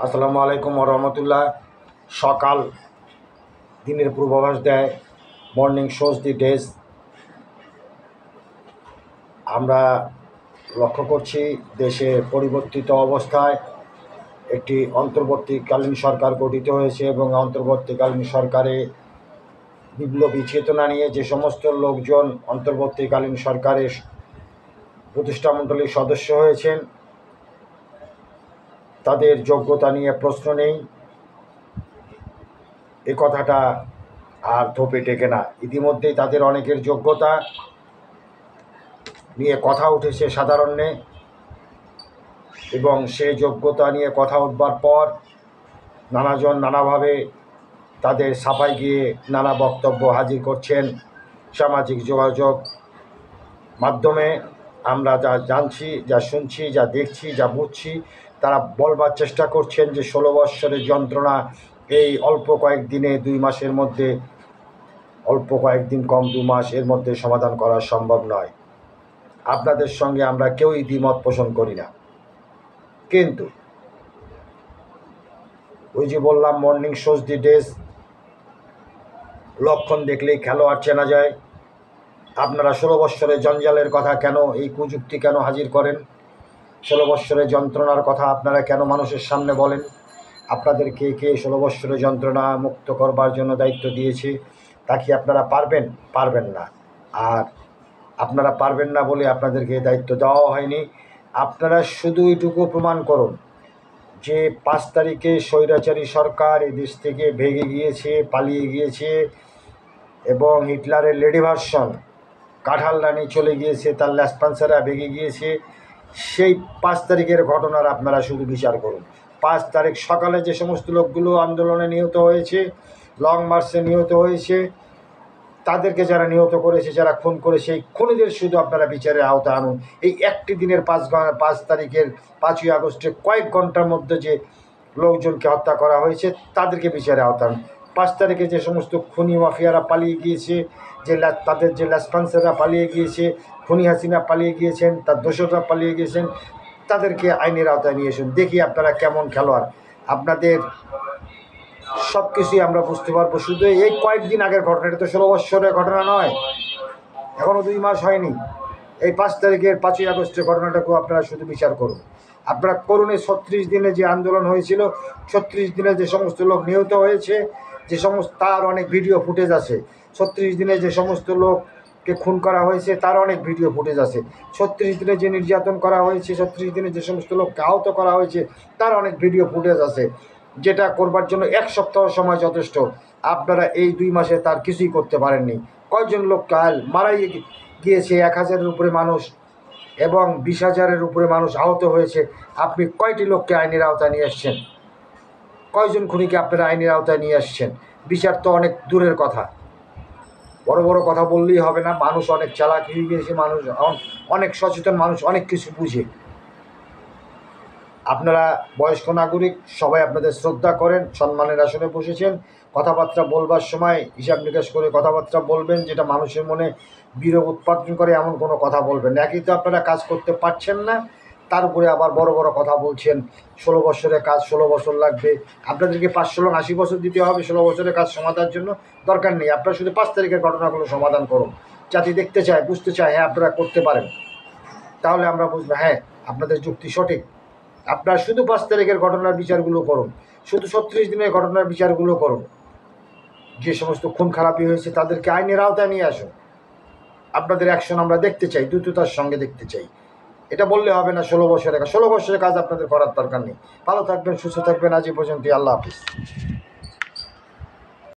আসসালামু আলাইকুম রহমতুল্লাহ। সকাল দিনের পূর্বাভাস দেয়, মর্নিং শোজ দি ডেজ। আমরা লক্ষ্য করছি দেশে পরিবর্তিত অবস্থায় একটি অন্তর্বর্তীকালীন সরকার গঠিত হয়েছে এবং অন্তর্বর্তীকালীন সরকারে বিপ্লবী চেতনা নিয়ে যে সমস্ত লোকজন অন্তর্বর্তীকালীন সরকারের প্রতিষ্ঠামণ্ডলীর সদস্য হয়েছেন তাদের যোগ্যতা নিয়ে প্রশ্ন নেই, এ কথাটা আর থোপে টেকে না। ইতিমধ্যেই তাদের অনেকের যোগ্যতা নিয়ে কথা উঠেছে সাধারণে, এবং সেই যোগ্যতা নিয়ে কথা উঠবার পর নানাজন নানাভাবে তাদের সাফাই গিয়ে নানা বক্তব্য হাজির করছেন সামাজিক যোগাযোগ মাধ্যমে। আমরা যা জানছি, যা শুনছি, যা দেখছি, যা বুঝছি, তারা বলবার চেষ্টা করছেন যে 16 বৎসরের যন্ত্রণা এই অল্প কয়েকদিনে 2 মাসের মধ্যে, অল্প কয়েকদিন কম 2 মাস এর মধ্যে সমাধান করা সম্ভব নয়। আপনাদের সঙ্গে আমরা কেউই দ্বিমত পোষণ করি না, কিন্তু ওই যে বললাম মর্নিং শোজ দি ডেজ, লক্ষণ দেখলেই খেলোয়াড় চেনা যায়। আপনারা 16 বৎসরের জঞ্জালের কথা কেন, এই কুযুক্তি কেন হাজির করেন? 16 বৎসরের যন্ত্রণার কথা আপনারা কেন মানুষের সামনে বলেন? আপনাদেরকে কে 16 বৎসরের যন্ত্রণা মুক্ত করবার জন্য দায়িত্ব দিয়েছে? তা কি আপনারা পারবেন? পারবেন না। আর আপনারা পারবেন না বলে আপনাদেরকে দায়িত্ব দেওয়া হয়নি। আপনারা শুধু এইটুকু প্রমাণ করুন যে 5 তারিখে স্বৈরাচারী সরকার এই দেশ থেকে ভেগে গিয়েছে, পালিয়ে গিয়েছে, এবং হিটলারের লেডি ভার্সন কাঁঠাল রানী চলে গিয়েছে, তার ল্যাসপান্সারা ভেগে গিয়েছে। সেই 5 তারিখের ঘটনার আপনারা শুধু বিচার করুন। 5 তারিখ সকালে যে সমস্ত লোকগুলো আন্দোলনে নিহত হয়েছে, লং মার্চে নিহত হয়েছে, তাদেরকে যারা নিহত করেছে, যারা খুন করেছে, এই খুনিদের শুধু আপনারা বিচারের আওতায় আনুন। এই একটি দিনের 5 তারিখের 5ই আগস্টে কয়েক ঘন্টার মধ্যে যে লোকজনকে হত্যা করা হয়েছে তাদেরকে বিচারের আওতায় আনুন। 5 তারিখে যে সমস্ত খুনি মাফিয়ারা পালিয়ে গিয়েছে, তাদের যে ল্যাসপান্সাররা পালিয়ে গিয়েছে, খুনি হাসিনা পালিয়ে গিয়েছেন, তার দোসররা পালিয়ে গিয়েছেন, তাদেরকে আইনের আওতায় নিয়ে এসুন। দেখি আপনারা কেমন খেলোয়াড়। আপনাদের সব কিছুই আমরা বুঝতে পারবো। শুধু এই কয়েকদিন আগের ঘটনা, এটা তো 16 বৎসরের ঘটনা নয়, এখনও 2 মাস হয়নি। এই 5 তারিখের 5ই আগস্টের ঘটনাটাকেও আপনারা শুধু বিচার করুন। আপনারা করুন এই 36 দিনে যে আন্দোলন হয়েছিল, 36 দিনে যে সমস্ত লোক নিহত হয়েছে, যে সমস্ত, তার অনেক ভিডিও ফুটেজ আছে। 36 দিনে যে সমস্ত লোককে খুন করা হয়েছে তার অনেক ভিডিও ফুটেজ আছে। 36 দিনে যে নির্যাতন করা হয়েছে, 36 দিনে যে সমস্ত লোককে আহত করা হয়েছে তার অনেক ভিডিও ফুটেজ আছে, যেটা করবার জন্য 1 সপ্তাহ সময় যথেষ্ট। আপনারা এই 2 মাসে তার কিছুই করতে পারেননি। কয়জন লোক কাল মারাই গিয়েছে, 1000-এর উপরে মানুষ এবং 20,000-এর উপরে মানুষ আহত হয়েছে। আপনি কয়টি লোককে আইনের আওতায় নিয়ে আসছেন? কয়জন খুনিকে আপনারা আইনের আওতায় নিয়ে আসছেন? বিচার তো অনেক দূরের কথা। বড় বড় কথা বললেই হবে না। মানুষ অনেক চালাক হয়ে গিয়েছে, মানুষ অনেক সচেতন, মানুষ অনেক কিছু বুঝে। আপনারা বয়স্ক নাগরিক, সবাই আপনাদের শ্রদ্ধা করেন, সম্মানের আসনে বসেছেন। কথাবার্তা বলবার সময় হিসাব নিকাশ করে কথাবার্তা বলবেন, যেটা মানুষের মনে বিরোধ উৎপাদন করে এমন কোনো কথা বলবেন না। একই তো আপনারা কাজ করতে পারছেন না, তার উপরে আবার বড় বড় কথা বলছেন। 16 বছরের কাজ 16 বছর লাগবে। আপনাদেরকে 500 লোক 80 বছর দিতে হবে 16 বছরের কাজ সমাধানের জন্য? দরকার নেই। আপনারা শুধু 5 তারিখের ঘটনাগুলো সমাধান করুন। জাতি দেখতে চায়, বুঝতে চায়, হ্যাঁ আপনারা করতে পারেন। তাহলে আমরা বুঝবো হ্যাঁ আপনাদের যুক্তি সঠিক। আপনারা শুধু 5 তারিখের ঘটনার বিচারগুলো করুন, শুধু 36 দিনের ঘটনার বিচারগুলো করুন। যে সমস্ত খুন খারাপি হয়েছে তাদেরকে আইনের আওতায় নিয়ে আসুন। আপনাদের অ্যাকশন আমরা দেখতে চাই, দ্রুততার সঙ্গে দেখতে চাই। এটা বললে হবে না 16 বছরের কাজ। 16 বছরের কাজ আপনাদের করার দরকার নেই। ভালো থাকবেন, সুস্থ থাকবেন। আজ এই পর্যন্ত। আল্লাহ হাফিজ।